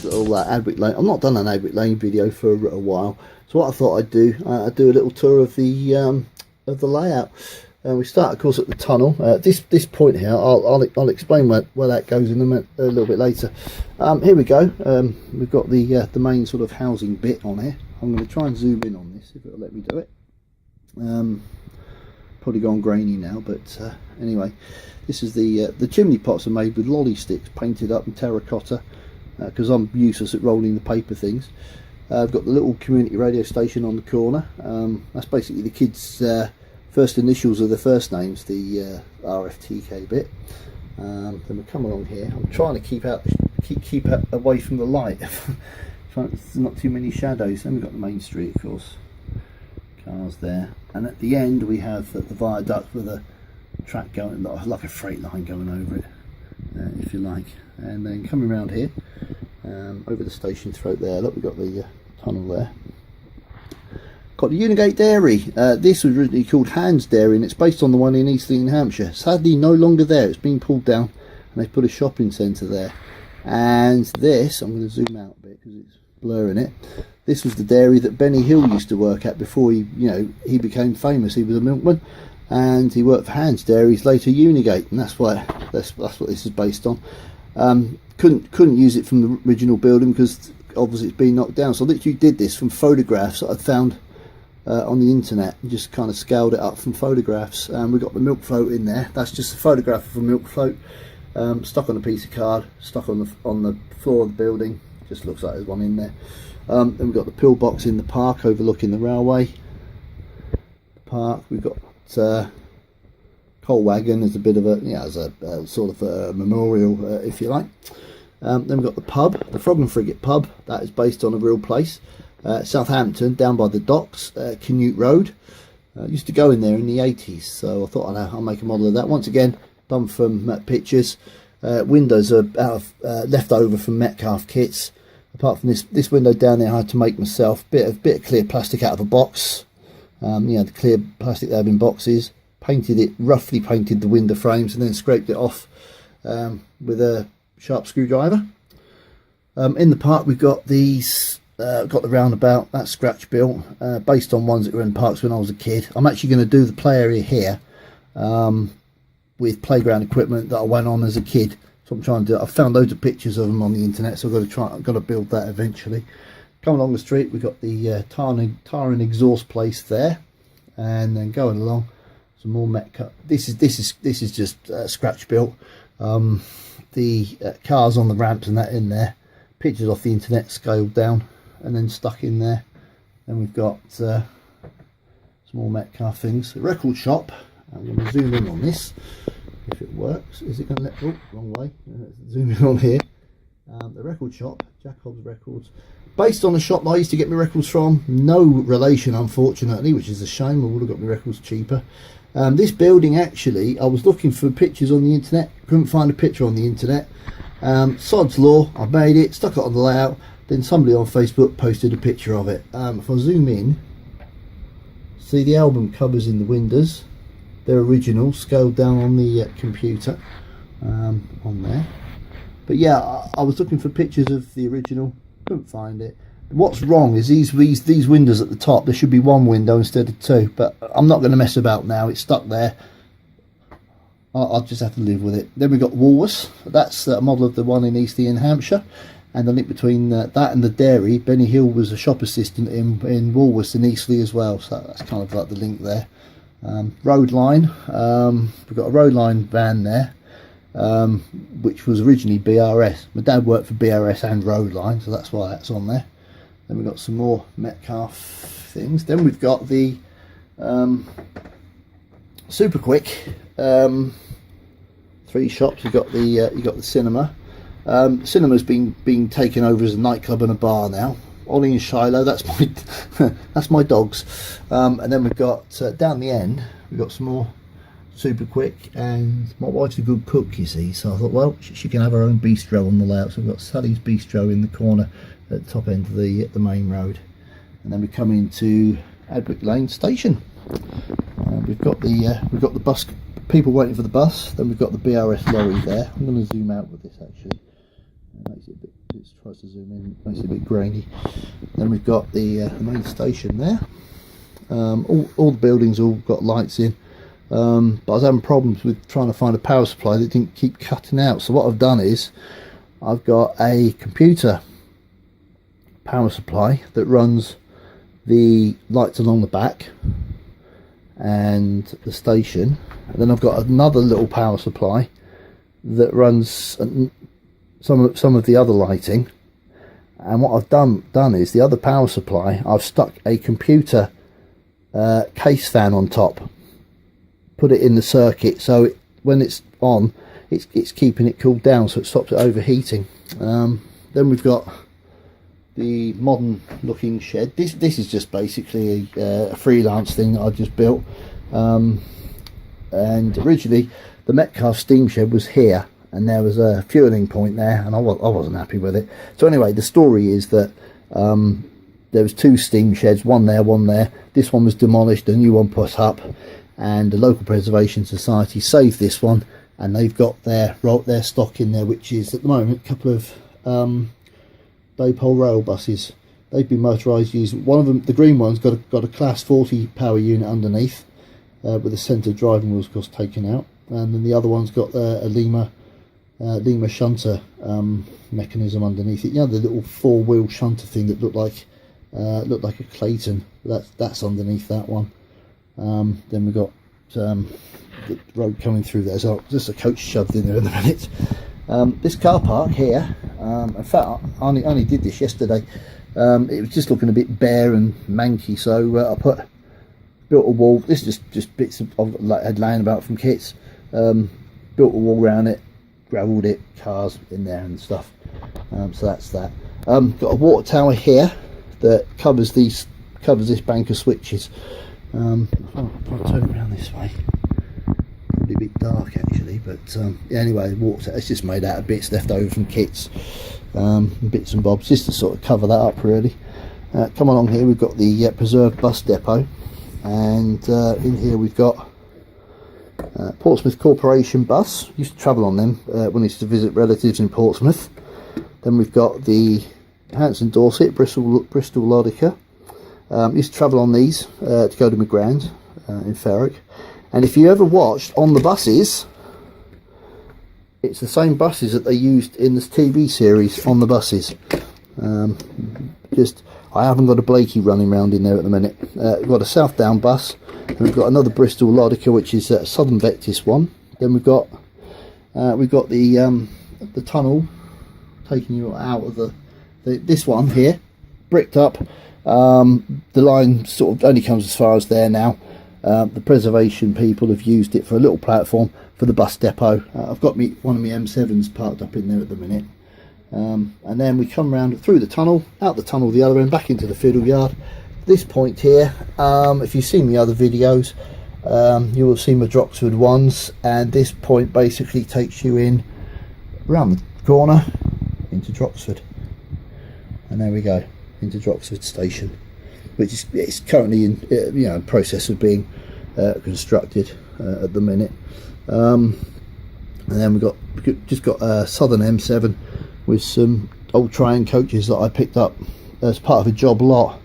little Adwick Lane. I've not done an Adwick Lane video for a while, so what I thought I'd do a little tour of the layout. We start, of course, at the tunnel. This point here, I'll explain where that goes in a little bit later. Here we go. We've got the main sort of housing bit on here. I'm going to try and zoom in on this if it'll let me do it. Probably gone grainy now, but anyway, this is the chimney pots are made with lolly sticks painted up in terracotta, because I'm useless at rolling the paper things. I've got the little community radio station on the corner. That's basically the kids' first initials of their first names, the RFTK bit. Then we come along here. I'm trying to keep away from the light. There's not too many shadows. Then we've got the main street, of course. Cars there, and at the end we have the viaduct with a track going, like a freight line going over it, if you like. And then coming around here, over the station throat there. Look, we've got the tunnel there. Got the Unigate Dairy. This was originally called Hans Dairy, and it's based on the one in Eastleigh in Hampshire. Sadly no longer there, it's been pulled down and they've put a shopping centre there. And this, I'm going to zoom out a bit because it's blurring it. This was the dairy that Benny Hill used to work at before he became famous. He was a milkman and he worked for Hans Dairies, later Unigate, and that's what this is based on. Couldn't use it from the original building because obviously it's been knocked down, so I literally did this from photographs that I'd found on the internet and just kind of scaled it up from photographs. And we've got the milk float in there. That's just a photograph of a milk float stuck on a piece of card, stuck on the floor of the building. Just looks like there's one in there. Then we've got the pillbox in the park overlooking the railway park. We've got coal wagon as a bit of as a sort of a memorial, if you like. Then we've got the pub, the Frog and Frigate pub. That is based on a real place, Southampton, down by the docks, Canute Road. Used to go in there in the 80s, so I thought I'll make a model of that. Once again, done from pictures. Windows are left over from Metcalfe kits. Apart from this window down there, I had to make myself. Bit of clear plastic out of a box. The clear plastic they have in boxes. Roughly painted the window frames, and then scraped it off with a sharp screwdriver. In the park, we've got these. Got the roundabout. That's scratch built, based on ones that were in parks when I was a kid. I'm actually going to do the play area here with playground equipment that I went on as a kid. So I'm trying to do. I found loads of pictures of them on the internet, so I've got to build that eventually. Coming along the street, we've got the tar and exhaust place there, and then going along, some more Metcalfe. This is just scratch built. The cars on the ramps and that in there, pictures off the internet scaled down and then stuck in there. Then we've got some more Metcalfe things. The record shop. I'm going to zoom in on this. If it works, is it going to let? Oh, wrong way. Zoom in on here. The record shop, Jack Hobbs Records, based on a shop that I used to get my records from. No relation, unfortunately, which is a shame. I would have got my records cheaper. This building, actually, I was looking for pictures on the internet, couldn't find a picture on the internet. Sod's law, I made it, stuck it on the layout. Then somebody on Facebook posted a picture of it. If I zoom in, see the album covers in the windows. They're original, scaled down on the computer on there. But yeah, I was looking for pictures of the original, couldn't find it. What's wrong is these windows at the top. There should be one window instead of two, but I'm not going to mess about now. It's stuck there. I'll just have to live with it. Then we've got Woolworths. That's a model of the one in Eastleigh in Hampshire. And the link between that and the dairy, Benny Hill was a shop assistant in Woolworths in Eastleigh as well. So that's kind of like the link there. Road line, we've got a road line van there, which was originally BRS. My dad worked for BRS and road line, so that's why that's on there. Then we've got some more Metcalfe things. Then we've got the Super Quick, 3 shops. You've got the cinema. Cinema's been taken over as a nightclub and a bar now. Ollie and Shiloh, that's my dogs. And then we've got down the end, we've got some more Super Quick, and my wife's a good cook, you see, so I thought, well, she can have her own bistro on the layout. So we've got Sally's Bistro in the corner at the top end of the main road, and then we come into Adwick Lane Station. We've got the bus, people waiting for the bus. Then we've got the BRS lorry there. I'm going to zoom out with this actually. It makes it a bit, it tries to zoom in, makes it a bit grainy. Then we've got the main station there. All the buildings all got lights in, but I was having problems with trying to find a power supply that didn't keep cutting out. So what I've done is I've got a computer power supply that runs the lights along the back and the station, and then I've got another little power supply that runs some of the other lighting. And what I've done is the other power supply, I've stuck a computer case fan on top, put it in the circuit, so when it's on, it's keeping it cooled down, so it stops it overheating. Then we've got the modern looking shed. This is just basically a freelance thing that I just built, and originally the Metcalfe steam shed was here, and there was a fueling point there, and I wasn't happy with it. So anyway, the story is that there was two steam sheds, one there. This one was demolished, a new one put up, and the local preservation society saved this one, and they've got their stock in there, which is at the moment a couple of Daypole rail buses. They've been motorised using, one of them, the green one's got a class 40 power unit underneath, with the centre driving wheels, of course, taken out, and then the other one's got a Lima shunter mechanism underneath it. You know, the little four-wheel shunter thing that looked like a Clayton. That's underneath that one. Then we've got the road coming through there, so just a coach shoved in there in a minute. This car park here, in fact I only did this yesterday. It was just looking a bit bare and manky, so I built a wall. This is just bits I've had laying about from kits. Built a wall around it, gravelled it, cars in there and stuff. So that's that. Got a water tower here that covers this bank of switches. I'll turn around this way. Probably a bit dark actually, but yeah, anyway, water tower, it's just made out of bits left over from kits, bits and bobs, just to sort of cover that up really. Come along here, we've got the preserved bus depot, and in here we've got Portsmouth Corporation bus. Used to travel on them when I used to visit relatives in Portsmouth. Then we've got the Hanson Dorset, Bristol Lodica. Used to travel on these to go to McGrand in Ferrick. And if you ever watched on the buses, it's the same buses that they used in this TV series on the buses. I haven't got a Blakey running around in there at the minute. We've got a Southdown bus, and we've got another Bristol Lodica, which is a Southern Vectis one. Then we've got the tunnel taking you out of this one here, bricked up. The line sort of only comes as far as there now. The preservation people have used it for a little platform for the bus depot. I've got one of my M7s parked up in there at the minute. And then we come round through the tunnel, out the tunnel the other end, back into the fiddle yard. This point here, if you've seen the other videos, you will have seen my Droxford ones, and this point basically takes you in around the corner into Droxford, and there we go, into Droxford station, which is it's currently in process of being constructed at the minute. And then we've just got a Southern M7 with some old Triumph coaches that I picked up as part of a job lot.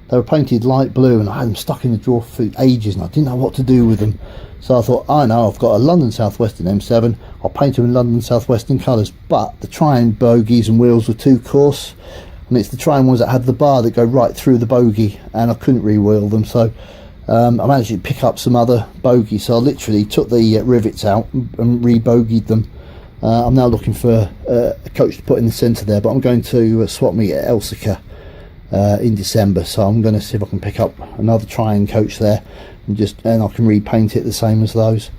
They were painted light blue, and I had them stuck in the drawer for ages, and I didn't know what to do with them. So I thought, I know, I've got a London South Western M7, I'll paint them in London South Western colours. But the Triumph bogies and wheels were too coarse, and it's the Triumph ones that had the bar that go right through the bogie, and I couldn't re-wheel them. So I managed to pick up some other bogies, so I literally took the rivets out and re-bogied them. I'm now looking for a coach to put in the centre there, but I'm going to swap meet at Elsica in December, so I'm going to see if I can pick up another Triumph coach there, and I can repaint it the same as those.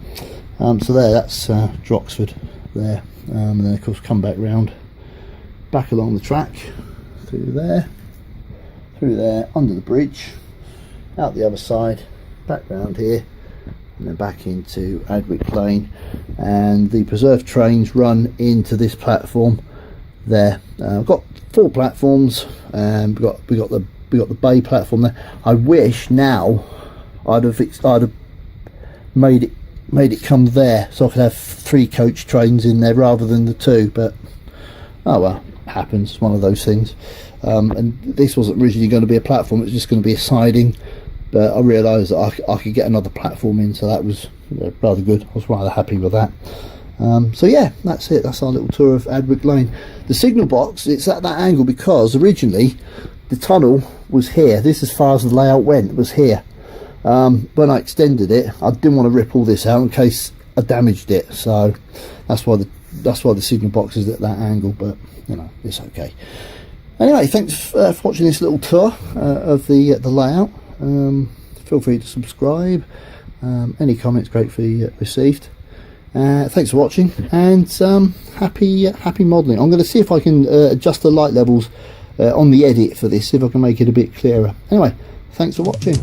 So that's Droxford there, and then of course come back round, back along the track, through there, under the bridge, out the other side, back round here, and then back into Adwick Lane, and the preserved trains run into this platform there. I've got 4 platforms, and we got the bay platform there. I wish now I'd have made it come there, so I could have 3 coach trains in there rather than the 2, but oh well, happens, one of those things. And this wasn't originally going to be a platform, it was just going to be a siding, but I realised that I could get another platform in, so that was rather good. I was rather happy with that. So yeah, that's it. That's our little tour of Adwick Lane. The signal box, it's at that angle because originally the tunnel was here. This, as far as the layout went, was here. When I extended it, I didn't want to rip all this out in case I damaged it, so that's why the signal box is at that angle, but you know, it's okay. Anyway, thanks for watching this little tour of the layout. Feel free to subscribe. Any comments gratefully received. Thanks for watching, and happy modelling. I'm going to see if I can adjust the light levels on the edit for this, see if I can make it a bit clearer. Anyway, thanks for watching.